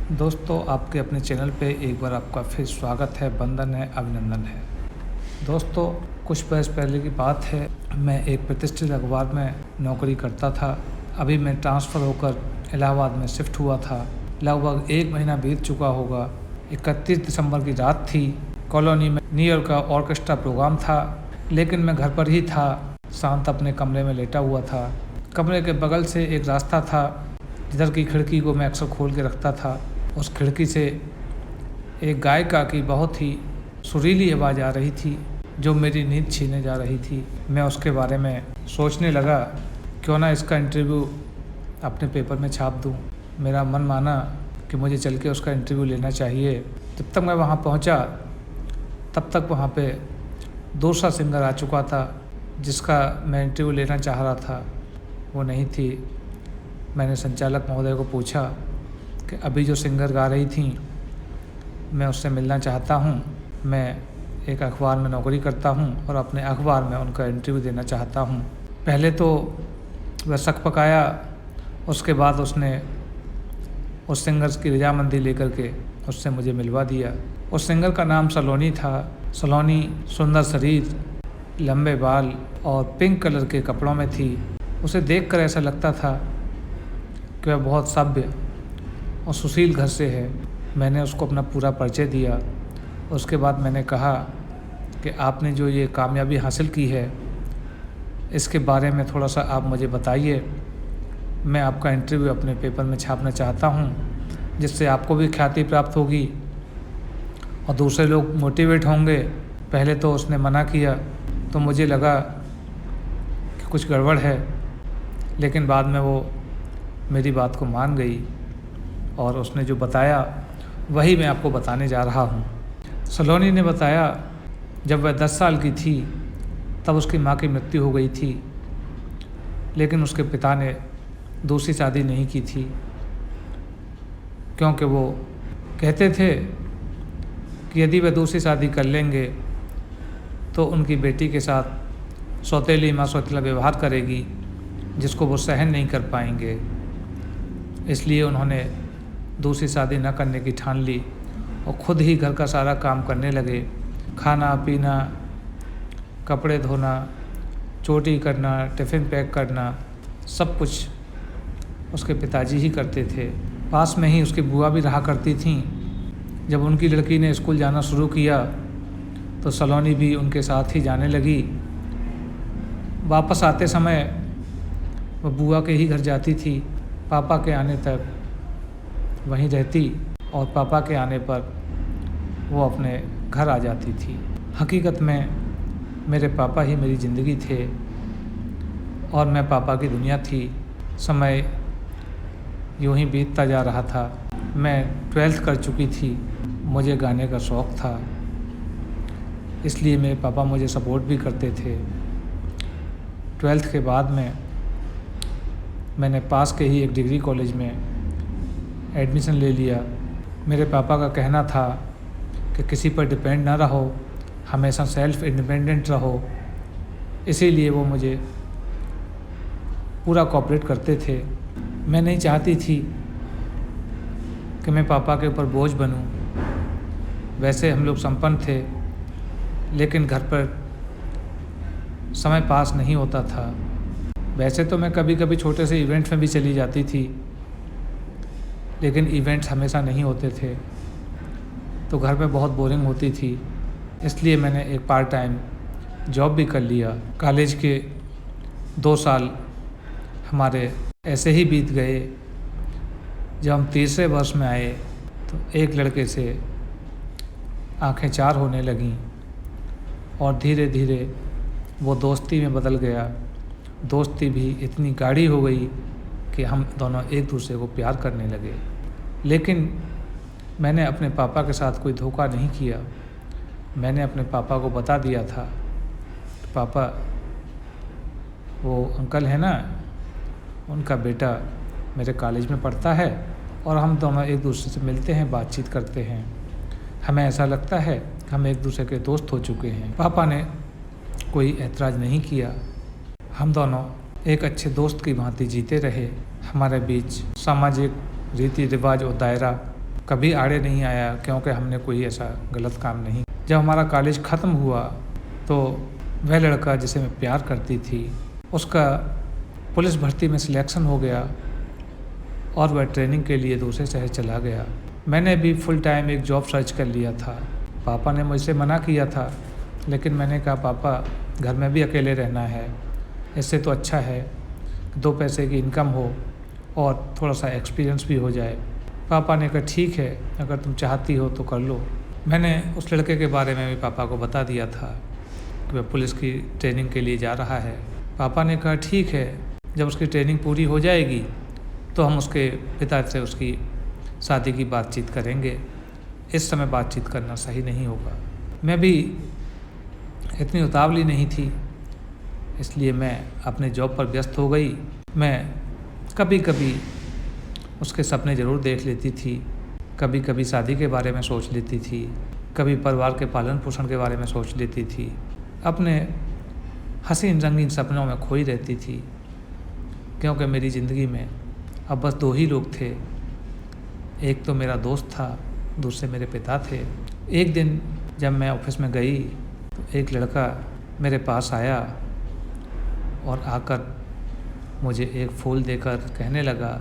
दोस्तों, आपके अपने चैनल पे एक बार आपका फिर स्वागत है, वंदन है, अभिनंदन है। दोस्तों, कुछ बरस पहले की बात है, मैं एक प्रतिष्ठित अखबार में नौकरी करता था। अभी मैं ट्रांसफ़र होकर इलाहाबाद में शिफ्ट हुआ था। लगभग 1 महीना बीत चुका होगा। 31 दिसंबर की रात थी। कॉलोनी में न्यू ईयर का ऑर्केस्ट्रा प्रोग्राम था, लेकिन मैं घर पर ही था, शांत अपने कमरे में लेटा हुआ था। कमरे के बगल से एक रास्ता था, जिधर की खिड़की को मैं अक्सर खोल के रखता था। उस खिड़की से एक गायिका की बहुत ही सुरीली आवाज़ आ रही थी, जो मेरी नींद छीने जा रही थी। मैं उसके बारे में सोचने लगा, क्यों ना इसका इंटरव्यू अपने पेपर में छाप दूं। मेरा मन माना कि मुझे चल के उसका इंटरव्यू लेना चाहिए। जब तक मैं वहां पहुंचा, तब तक वहां पे दूसरा सिंगर आ चुका था, जिसका मैं इंटरव्यू लेना चाह रहा था। वो नहीं थी। मैंने संचालक महोदय को पूछा कि अभी जो सिंगर गा रही थी, मैं उससे मिलना चाहता हूँ। मैं एक अखबार में नौकरी करता हूँ और अपने अखबार में उनका इंटरव्यू देना चाहता हूँ। पहले तो वह शक पकाया, उसके बाद उसने उस सिंगर की रजामंदी लेकर के उससे मुझे मिलवा दिया। उस सिंगर का नाम सलोनी था। सलोनी सुंदर शरीर, लंबे बाल और पिंक कलर के कपड़ों में थी। उसे देखकर ऐसा लगता था कि वह बहुत सभ्य और सुशील घर से है। मैंने उसको अपना पूरा परिचय दिया। उसके बाद मैंने कहा कि आपने जो ये कामयाबी हासिल की है, इसके बारे में थोड़ा सा आप मुझे बताइए। मैं आपका इंटरव्यू अपने पेपर में छापना चाहता हूँ, जिससे आपको भी ख्याति प्राप्त होगी और दूसरे लोग मोटिवेट होंगे। पहले तो उसने मना किया, तो मुझे लगा कि कुछ गड़बड़ है, लेकिन बाद में वो मेरी बात को मान गई और उसने जो बताया वही मैं आपको बताने जा रहा हूँ। सलोनी ने बताया, जब वह 10 साल की थी तब उसकी माँ की मृत्यु हो गई थी, लेकिन उसके पिता ने दूसरी शादी नहीं की थी, क्योंकि वो कहते थे कि यदि वह दूसरी शादी कर लेंगे तो उनकी बेटी के साथ सौतेली माँ सौतेला व्यवहार करेगी, जिसको वो सहन नहीं कर पाएंगे। इसलिए उन्होंने दूसरी शादी न करने की ठान ली और ख़ुद ही घर का सारा काम करने लगे। खाना पीना, कपड़े धोना, चोटी करना, टिफ़िन पैक करना, सब कुछ उसके पिताजी ही करते थे। पास में ही उसकी बुआ भी रहा करती थीं। जब उनकी लड़की ने स्कूल जाना शुरू किया तो सलोनी भी उनके साथ ही जाने लगी। वापस आते समय वह बुआ के ही घर जाती थी। पापा के आने तक वहीं रहती और पापा के आने पर वो अपने घर आ जाती थी। हकीकत में मेरे पापा ही मेरी ज़िंदगी थे और मैं पापा की दुनिया थी। समय यूं ही बीतता जा रहा था। मैं 12th कर चुकी थी। मुझे गाने का शौक़ था, इसलिए मेरे पापा मुझे सपोर्ट भी करते थे। 12th के बाद में मैंने पास के ही एक डिग्री कॉलेज में एडमिशन ले लिया। मेरे पापा का कहना था कि किसी पर डिपेंड ना रहो, हमेशा सेल्फ इंडिपेंडेंट रहो। इसीलिए वो मुझे पूरा कोऑपरेट करते थे। मैं नहीं चाहती थी कि मैं पापा के ऊपर बोझ बनूं। वैसे हम लोग संपन्न थे, लेकिन घर पर समय पास नहीं होता था। वैसे तो मैं कभी कभी छोटे से इवेंट्स में भी चली जाती थी, लेकिन इवेंट्स हमेशा नहीं होते थे, तो घर में बहुत बोरिंग होती थी। इसलिए मैंने एक पार्ट टाइम जॉब भी कर लिया। कॉलेज के 2 साल हमारे ऐसे ही बीत गए। जब हम तीसरे वर्ष में आए तो एक लड़के से आंखें चार होने लगीं और धीरे धीरे वो दोस्ती में बदल गया। दोस्ती भी इतनी गाढ़ी हो गई कि हम दोनों एक दूसरे को प्यार करने लगे। लेकिन मैंने अपने पापा के साथ कोई धोखा नहीं किया। मैंने अपने पापा को बता दिया था, पापा वो अंकल है ना, उनका बेटा मेरे कॉलेज में पढ़ता है और हम दोनों एक दूसरे से मिलते हैं, बातचीत करते हैं। हमें ऐसा लगता है कि हम एक दूसरे के दोस्त हो चुके हैं। पापा ने कोई ऐतराज़ नहीं किया। हम दोनों एक अच्छे दोस्त की भांति जीते रहे। हमारे बीच सामाजिक रीति रिवाज और दायरा कभी आड़े नहीं आया, क्योंकि हमने कोई ऐसा गलत काम नहीं। जब हमारा कॉलेज ख़त्म हुआ तो वह लड़का जिसे मैं प्यार करती थी उसका पुलिस भर्ती में सिलेक्शन हो गया और वह ट्रेनिंग के लिए दूसरे शहर चला गया। मैंने भी फुल टाइम एक जॉब सर्च कर लिया था। पापा ने मुझसे मना किया था, लेकिन मैंने कहा पापा घर में भी अकेले रहना है, इससे तो अच्छा है 2 पैसे की इनकम हो और थोड़ा सा एक्सपीरियंस भी हो जाए। पापा ने कहा ठीक है, अगर तुम चाहती हो तो कर लो। मैंने उस लड़के के बारे में भी पापा को बता दिया था कि वह पुलिस की ट्रेनिंग के लिए जा रहा है। पापा ने कहा ठीक है, जब उसकी ट्रेनिंग पूरी हो जाएगी तो हम उसके पिता से उसकी शादी की बातचीत करेंगे, इस समय बातचीत करना सही नहीं होगा। मैं भी इतनी उतावली नहीं थी, इसलिए मैं अपने जॉब पर व्यस्त हो गई। मैं कभी कभी उसके सपने ज़रूर देख लेती थी, कभी कभी शादी के बारे में सोच लेती थी, कभी परिवार के पालन पोषण के बारे में सोच लेती थी। अपने हसीन रंगीन सपनों में खोई रहती थी, क्योंकि मेरी ज़िंदगी में अब बस 2 ही लोग थे। एक तो मेरा दोस्त था, दूसरे मेरे पिता थे। एक दिन जब मैं ऑफिस में गई तो एक लड़का मेरे पास आया और आकर मुझे एक फूल देकर कहने लगा,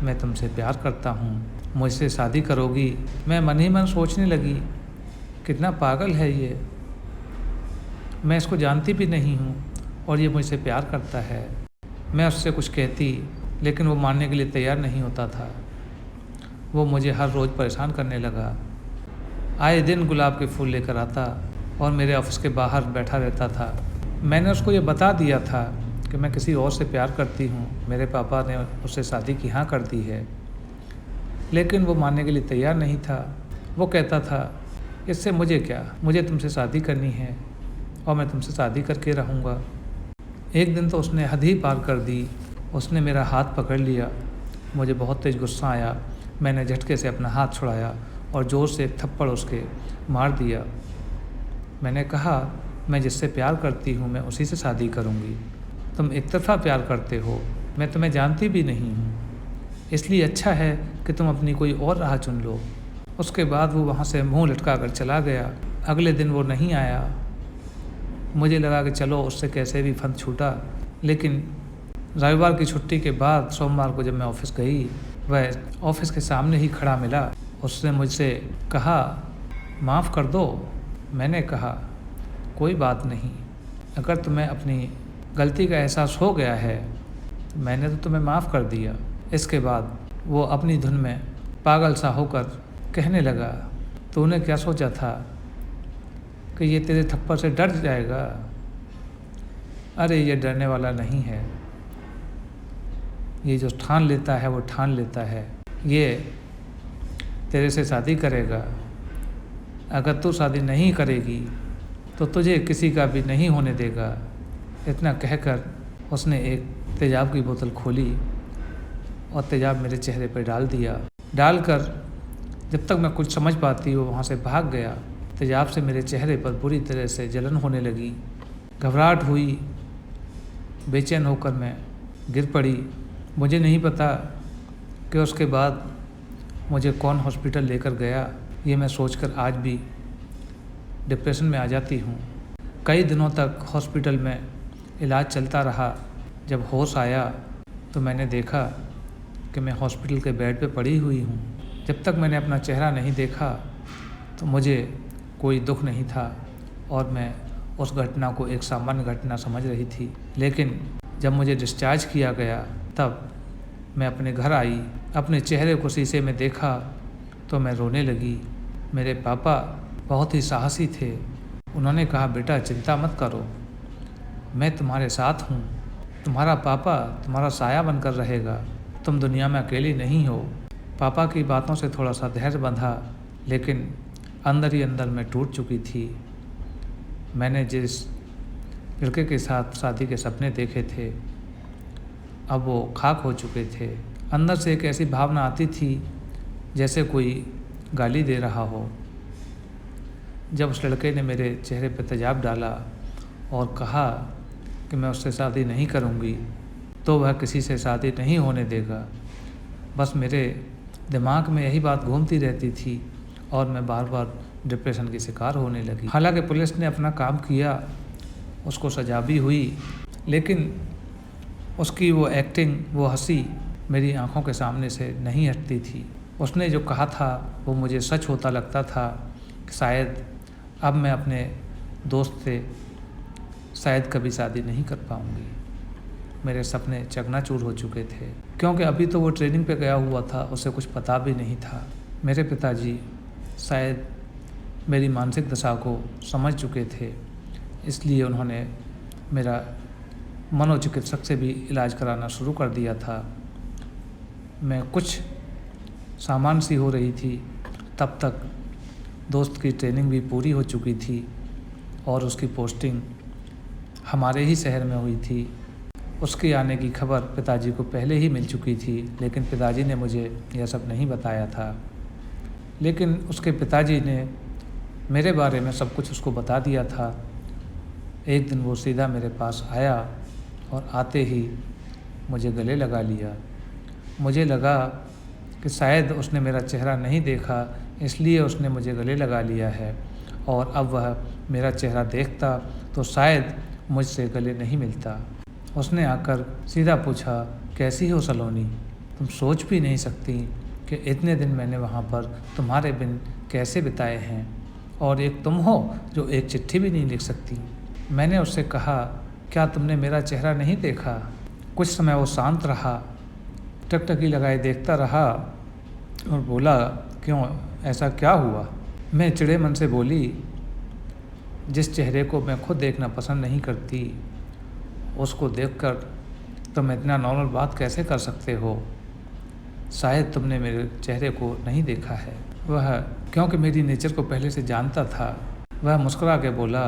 मैं तुमसे प्यार करता हूँ, मुझसे शादी करोगी? मैं मन ही मन सोचने लगी, कितना पागल है ये, मैं इसको जानती भी नहीं हूँ और ये मुझसे प्यार करता है। मैं उससे कुछ कहती, लेकिन वो मानने के लिए तैयार नहीं होता था। वो मुझे हर रोज़ परेशान करने लगा। आए दिन गुलाब के फूल लेकर आता और मेरे ऑफिस के बाहर बैठा रहता था। मैंने उसको ये बता दिया था कि मैं किसी और से प्यार करती हूँ, मेरे पापा ने उससे शादी की हाँ कर दी है, लेकिन वो मानने के लिए तैयार नहीं था। वो कहता था, इससे मुझे क्या, मुझे तुमसे शादी करनी है और मैं तुमसे शादी करके रहूँगा। एक दिन तो उसने हद ही पार कर दी। उसने मेरा हाथ पकड़ लिया, मुझे बहुत तेज़ गुस्सा आया। मैंने झटके से अपना हाथ छुड़ाया और ज़ोर से एक थप्पड़ उसके मार दिया। मैंने कहा, मैं जिससे प्यार करती हूँ मैं उसी से शादी करूँगी। तुम एक तरफा प्यार करते हो, मैं तुम्हें जानती भी नहीं हूँ, इसलिए अच्छा है कि तुम अपनी कोई और राह चुन लो। उसके बाद वो वहाँ से मुँह लटका कर चला गया। अगले दिन वो नहीं आया। मुझे लगा कि चलो उससे कैसे भी फंद छूटा, लेकिन रविवार की छुट्टी के बाद सोमवार को जब मैं ऑफिस गई, वह ऑफिस के सामने ही खड़ा मिला। उसने मुझसे कहा, माफ़ कर दो। मैंने कहा, कोई बात नहीं, अगर तुम्हें अपनी गलती का एहसास हो गया है तो मैंने तो तुम्हें माफ़ कर दिया। इसके बाद वो अपनी धुन में पागल सा होकर कहने लगा, तूने क्या सोचा था कि ये तेरे थप्पड़ से डर जाएगा? अरे ये डरने वाला नहीं है, ये जो ठान लेता है वो ठान लेता है। ये तेरे से शादी करेगा, अगर तू शादी नहीं करेगी तो तुझे किसी का भी नहीं होने देगा। इतना कहकर उसने एक तेजाब की बोतल खोली और तेजाब मेरे चेहरे पर डाल दिया। डालकर जब तक मैं कुछ समझ पाती वो वहाँ से भाग गया। तेजाब से मेरे चेहरे पर बुरी तरह से जलन होने लगी, घबराहट हुई, बेचैन होकर मैं गिर पड़ी। मुझे नहीं पता कि उसके बाद मुझे कौन हॉस्पिटल लेकर गया। ये मैं सोचकर आज भी डिप्रेशन में आ जाती हूँ। कई दिनों तक हॉस्पिटल में इलाज चलता रहा। जब होश आया तो मैंने देखा कि मैं हॉस्पिटल के बेड पे पड़ी हुई हूँ। जब तक मैंने अपना चेहरा नहीं देखा तो मुझे कोई दुख नहीं था और मैं उस घटना को एक सामान्य घटना समझ रही थी। लेकिन जब मुझे डिस्चार्ज किया गया तब मैं अपने घर आई, अपने चेहरे को शीशे में देखा तो मैं रोने लगी। मेरे पापा बहुत ही साहसी थे। उन्होंने कहा, बेटा चिंता मत करो, मैं तुम्हारे साथ हूँ, तुम्हारा पापा तुम्हारा साया बनकर रहेगा, तुम दुनिया में अकेली नहीं हो। पापा की बातों से थोड़ा सा धैर्य बंधा, लेकिन अंदर ही अंदर मैं टूट चुकी थी। मैंने जिस लड़के के साथ शादी के सपने देखे थे अब वो खाक हो चुके थे। अंदर से एक ऐसी भावना आती थी जैसे कोई गाली दे रहा हो। जब उस लड़के ने मेरे चेहरे पर तेजाब डाला और कहा कि मैं उससे शादी नहीं करूँगी तो वह किसी से शादी नहीं होने देगा। बस मेरे दिमाग में यही बात घूमती रहती थी और मैं बार बार डिप्रेशन की शिकार होने लगी। हालांकि पुलिस ने अपना काम किया, उसको सजा भी हुई, लेकिन उसकी वो एक्टिंग, वो हंसी मेरी आंखों के सामने से नहीं हटती थी। उसने जो कहा था वो मुझे सच होता लगता था कि शायद अब मैं अपने दोस्त से शायद कभी शादी नहीं कर पाऊँगी। मेरे सपने चकनाचूर हो चुके थे, क्योंकि अभी तो वो ट्रेनिंग पे गया हुआ था, उसे कुछ पता भी नहीं था। मेरे पिताजी शायद मेरी मानसिक दशा को समझ चुके थे, इसलिए उन्होंने मेरा मनोचिकित्सक से भी इलाज कराना शुरू कर दिया था। मैं कुछ सामान सी हो रही थी, तब तक दोस्त की ट्रेनिंग भी पूरी हो चुकी थी और उसकी पोस्टिंग हमारे ही शहर में हुई थी। उसके आने की खबर पिताजी को पहले ही मिल चुकी थी, लेकिन पिताजी ने मुझे यह सब नहीं बताया था। लेकिन उसके पिताजी ने मेरे बारे में सब कुछ उसको बता दिया था। एक दिन वो सीधा मेरे पास आया और आते ही मुझे गले लगा लिया। मुझे लगा कि शायद उसने मेरा चेहरा नहीं देखा, इसलिए उसने मुझे गले लगा लिया है, और अब वह मेरा चेहरा देखता तो शायद मुझसे गले नहीं मिलता। उसने आकर सीधा पूछा, कैसी हो सलोनी? तुम सोच भी नहीं सकती कि इतने दिन मैंने वहाँ पर तुम्हारे बिन कैसे बिताए हैं, और एक तुम हो जो एक चिट्ठी भी नहीं लिख सकती। मैंने उससे कहा, क्या तुमने मेरा चेहरा नहीं देखा? कुछ समय वो शांत रहा, टकटकी लगाए देखता रहा और बोला, क्यों, ऐसा क्या हुआ? मैं चिड़े मन से बोली, जिस चेहरे को मैं खुद देखना पसंद नहीं करती, उसको देखकर तुम इतना नॉर्मल बात कैसे कर सकते हो? शायद तुमने मेरे चेहरे को नहीं देखा है। वह, क्योंकि मेरी नेचर को पहले से जानता था, वह मुस्कुरा के बोला,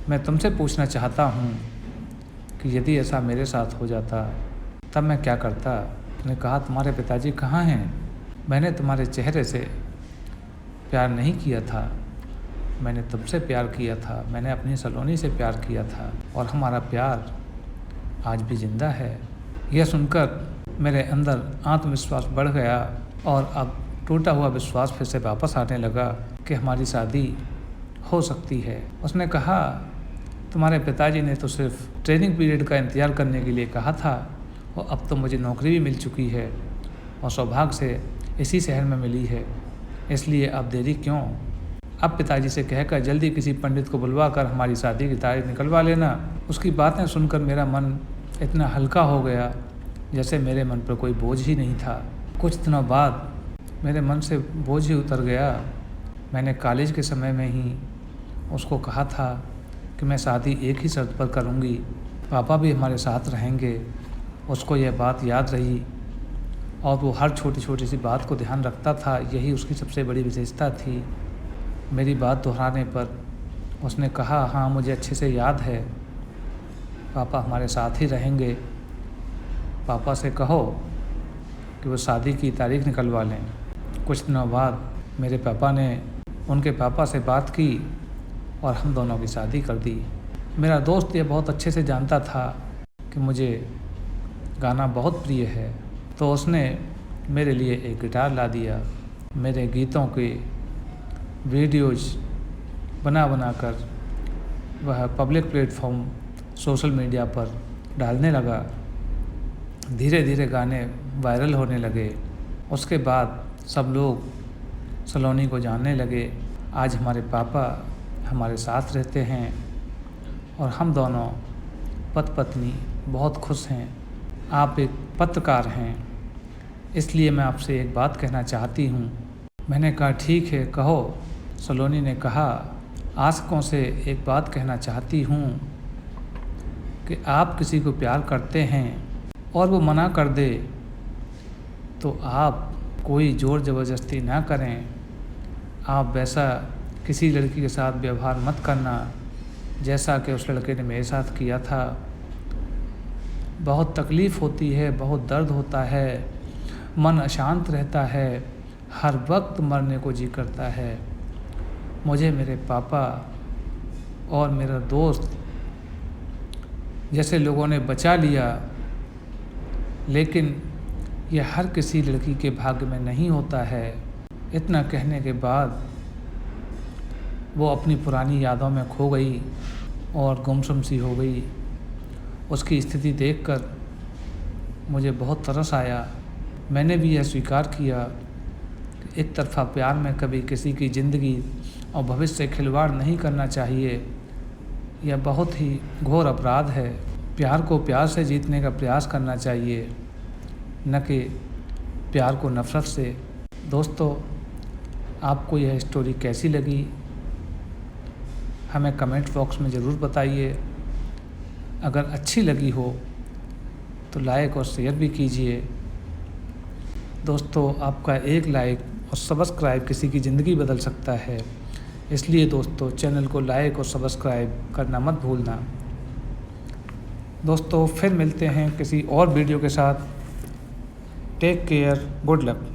मैं तुमसे पूछना चाहता हूँ कि यदि ऐसा मेरे साथ हो जाता तब मैं क्या करता? उसने कहा, तुम्हारे पिताजी कहाँ हैं? मैंने तुम्हारे चेहरे से प्यार नहीं किया था, मैंने तुमसे प्यार किया था, मैंने अपनी सलोनी से प्यार किया था, और हमारा प्यार आज भी जिंदा है। यह सुनकर मेरे अंदर आत्मविश्वास बढ़ गया और अब टूटा हुआ विश्वास फिर से वापस आने लगा कि हमारी शादी हो सकती है। उसने कहा, तुम्हारे पिताजी ने तो सिर्फ ट्रेनिंग पीरियड का इंतज़ार करने के लिए कहा था, और अब तो मुझे नौकरी भी मिल चुकी है, और सौभाग्य से इसी शहर में मिली है, इसलिए अब देरी क्यों? अब पिताजी से कहकर जल्दी किसी पंडित को बुलवा कर हमारी शादी की तारीख निकलवा लेना। उसकी बातें सुनकर मेरा मन इतना हल्का हो गया जैसे मेरे मन पर कोई बोझ ही नहीं था। कुछ दिनों बाद मेरे मन से बोझ ही उतर गया। मैंने कॉलेज के समय में ही उसको कहा था कि मैं शादी एक ही शर्त पर करूँगी, पापा भी हमारे साथ रहेंगे। उसको यह बात याद रही और वो हर छोटी छोटी सी बात को ध्यान रखता था, यही उसकी सबसे बड़ी विशेषता थी। मेरी बात दोहराने पर उसने कहा, हाँ मुझे अच्छे से याद है, पापा हमारे साथ ही रहेंगे, पापा से कहो कि वो शादी की तारीख निकलवा लें। कुछ दिनों बाद मेरे पापा ने उनके पापा से बात की और हम दोनों की शादी कर दी। मेरा दोस्त ये बहुत अच्छे से जानता था कि मुझे गाना बहुत प्रिय है, तो उसने मेरे लिए एक गिटार ला दिया। मेरे गीतों के वीडियोज़ बना कर वह पब्लिक प्लेटफॉर्म सोशल मीडिया पर डालने लगा। धीरे धीरे गाने वायरल होने लगे। उसके बाद सब लोग सलोनी को जानने लगे। आज हमारे पापा हमारे साथ रहते हैं और हम दोनों पति पत्नी बहुत खुश हैं। आप एक पत्रकार हैं, इसलिए मैं आपसे एक बात कहना चाहती हूँ। मैंने कहा, ठीक है कहो। सलोनी ने कहा, आशिकों से एक बात कहना चाहती हूँ कि आप किसी को प्यार करते हैं और वो मना कर दे तो आप कोई ज़ोर ज़बरदस्ती ना करें। आप वैसा किसी लड़की के साथ व्यवहार मत करना जैसा कि उस लड़के ने मेरे साथ किया था। बहुत तकलीफ़ होती है, बहुत दर्द होता है, मन अशांत रहता है, हर वक्त मरने को जी करता है। मुझे मेरे पापा और मेरा दोस्त जैसे लोगों ने बचा लिया, लेकिन यह हर किसी लड़की के भाग्य में नहीं होता है। इतना कहने के बाद वो अपनी पुरानी यादों में खो गई और गुमसुम सी हो गई। उसकी स्थिति देखकर मुझे बहुत तरस आया। मैंने भी यह स्वीकार किया कि एक तरफ़ा प्यार में कभी किसी की ज़िंदगी और भविष्य से खिलवाड़ नहीं करना चाहिए। यह बहुत ही घोर अपराध है। प्यार को प्यार से जीतने का प्रयास करना चाहिए, न कि प्यार को नफ़रत से। दोस्तों, आपको यह स्टोरी कैसी लगी हमें कमेंट बॉक्स में ज़रूर बताइए। अगर अच्छी लगी हो तो लाइक और शेयर भी कीजिए। दोस्तों, आपका एक लाइक और सब्सक्राइब किसी की ज़िंदगी बदल सकता है। इसलिए दोस्तों, चैनल को लाइक और सब्सक्राइब करना मत भूलना। दोस्तों, फिर मिलते हैं किसी और वीडियो के साथ। Take care, good luck.